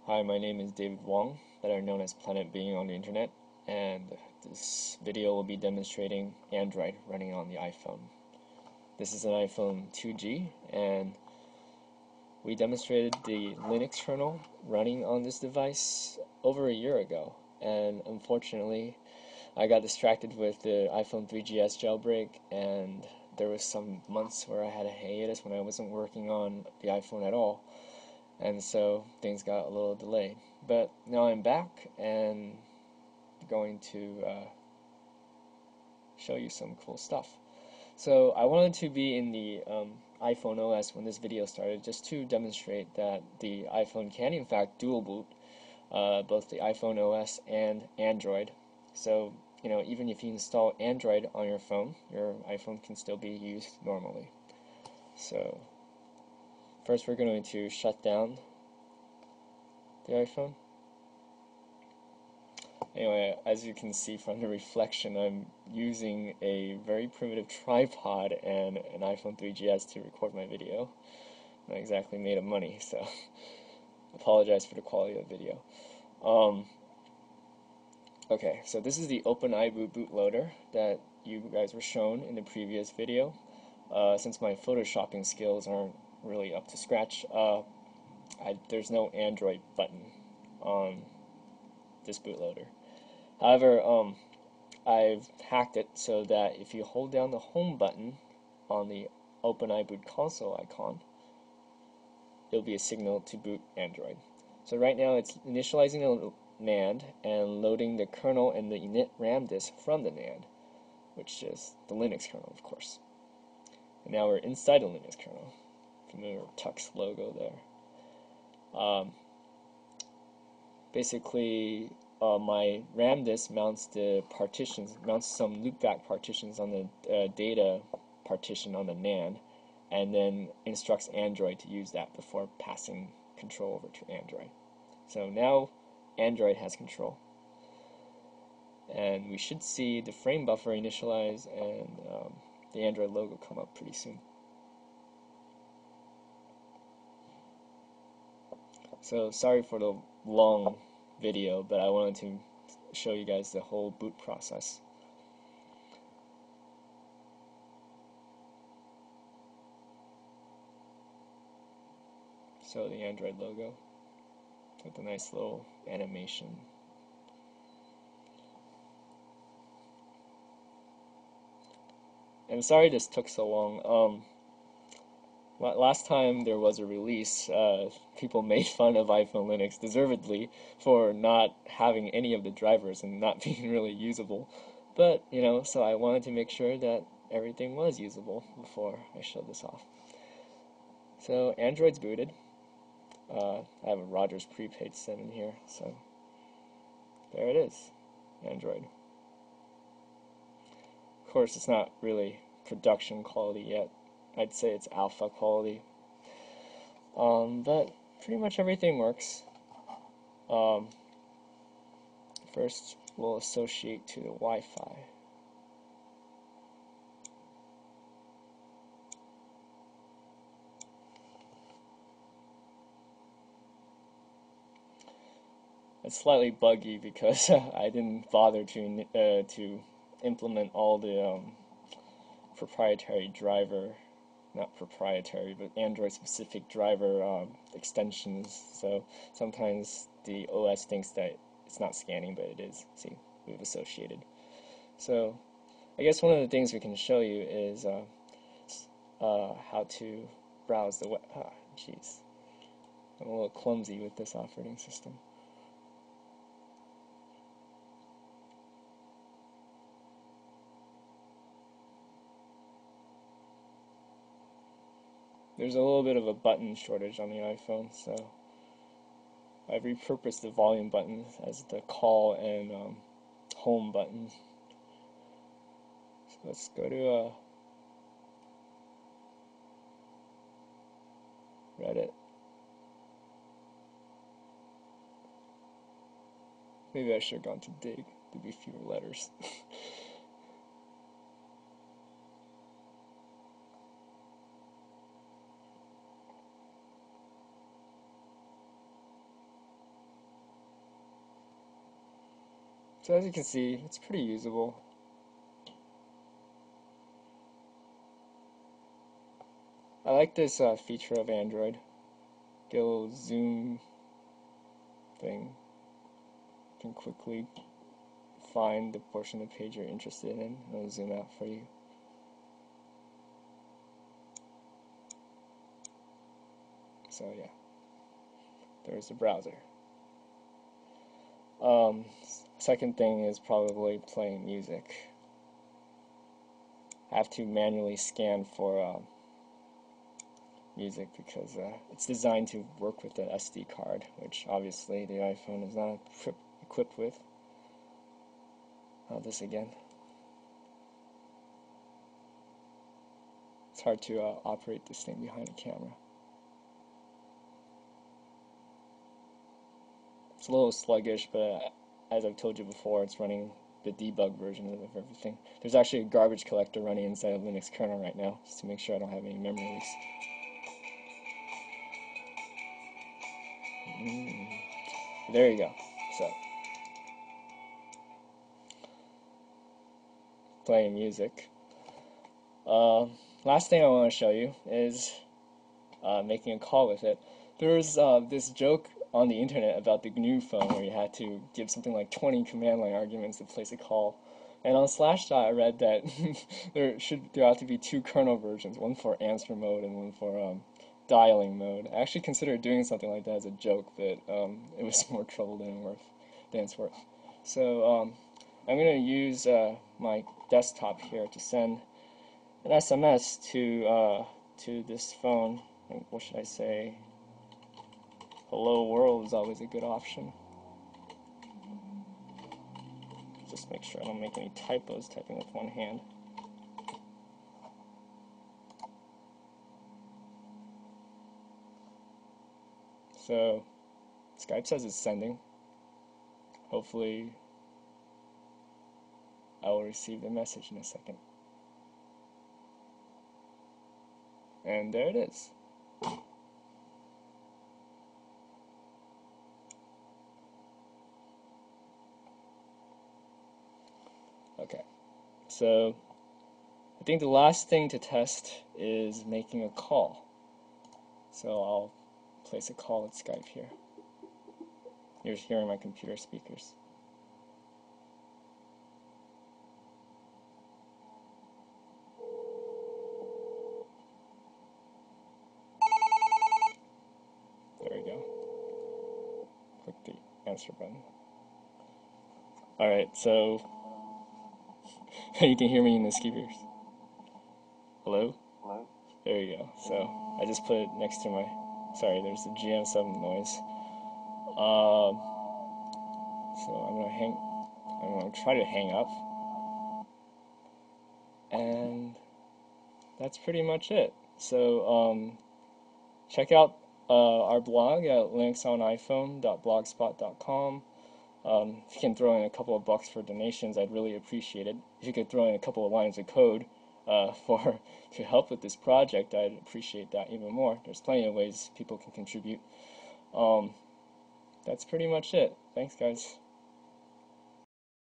Hi, my name is David Wong, better known as Planetbeing on the internet, and this video will be demonstrating Android running on the iPhone. This is an iPhone 2G, and we demonstrated the Linux kernel running on this device over a year ago, and unfortunately I got distracted with the iPhone 3GS jailbreak, and there was some months where I had a hiatus when I wasn't working on the iPhone at all. And so things got a little delayed. But now I'm back and going to show you some cool stuff. So I wanted to be in the iPhone OS when this video started, just to demonstrate that the iPhone can in fact dual boot both the iPhone OS and Android. So even if you install Android on your phone, your iPhone can still be used normally. So first we're going to shut down the iPhone. Anyway, as you can see from the reflection, I'm using a very primitive tripod and an iPhone 3GS to record my video. Not exactly made of money, so apologize for the quality of the video. Okay, so this is the OpenIBoot bootloader that you guys were shown in the previous video. Since my photoshopping skills aren't really up to scratch, there's no Android button on this bootloader. However, I've hacked it so that if you hold down the home button on the OpenIBoot console icon, it'll be a signal to boot Android. So right now it's initializing the NAND and loading the kernel and the init RAM disk from the NAND, which is the Linux kernel, of course. And now we're inside the Linux kernel. Familiar Tux logo there. Basically, my RAM disk mounts some loopback partitions on the data partition on the NAND, and then instructs Android to use that before passing control over to Android. So now Android has control, and we should see the frame buffer initialize and the Android logo come up pretty soon. So sorry for the long video, but I wanted to show you guys the whole boot process. So the Android logo with a nice little animation. And sorry this took so long. Last time there was a release, people made fun of iPhone Linux, deservedly, for not having any of the drivers and not being really usable. But, so I wanted to make sure that everything was usable before I showed this off. So Android's booted. I have a Rogers prepaid SIM in here, so there it is, Android. Of course, it's not really production quality yet. I'd say it's alpha quality. But pretty much everything works. First, we'll associate to the Wi-Fi. It's slightly buggy because I didn't bother to implement all the proprietary driver, not proprietary, but Android-specific driver extensions. So sometimes the OS thinks that it's not scanning, but it is. See, we've associated. So I guess one of the things we can show you is how to browse the web. Jeez, I'm a little clumsy with this operating system. There's a little bit of a button shortage on the iPhone, so I've repurposed the volume button as the call and home buttons. So let's go to Reddit. Maybe I should have gone to Dig. There'd be fewer letters. So as you can see, it's pretty usable. I like this feature of Android. Get a little zoom thing. You can quickly find the portion of the page you're interested in. It'll zoom out for you. So yeah, there's the browser. Second thing is probably playing music. I have to manually scan for music because it's designed to work with the SD card, which obviously the iPhone is not equipped with. This again. It's hard to operate this thing behind a camera. It's a little sluggish, but as I've told you before, it's running the debug version of everything. There's actually a garbage collector running inside of Linux kernel right now, just to make sure I don't have any memory leaks. There you go. So, playing music. Last thing I want to show you is making a call with it. There's this joke on the internet about the GNU phone where you had to give something like 20 command line arguments to place a call. And on Slashdot I read that there ought to be 2 kernel versions, one for answer mode and one for dialing mode. I actually considered doing something like that as a joke, but it was more trouble than it's worth. So I'm going to use my desktop here to send an SMS to this phone. What should I say? Hello world is always a good option. Just make sure I don't make any typos typing with one hand. So Skype says it's sending. Hopefully I will receive the message in a second. And there it is. Okay, so I think the last thing to test is making a call. So I'll place a call with Skype here. You're hearing my computer speakers. There we go. Click the answer button. Alright, so you can hear me in the speakers. Hello? Hello? There you go. So I just put it next to my, sorry, there's the GM7 noise. So I'm gonna try to hang up. And that's pretty much it. So check out our blog at linuxoniphone.blogspot.com. If you can throw in a couple of bucks for donations, I'd really appreciate it. If you could throw in a couple of lines of code to help with this project, I'd appreciate that even more. There's plenty of ways people can contribute. That's pretty much it. Thanks, guys.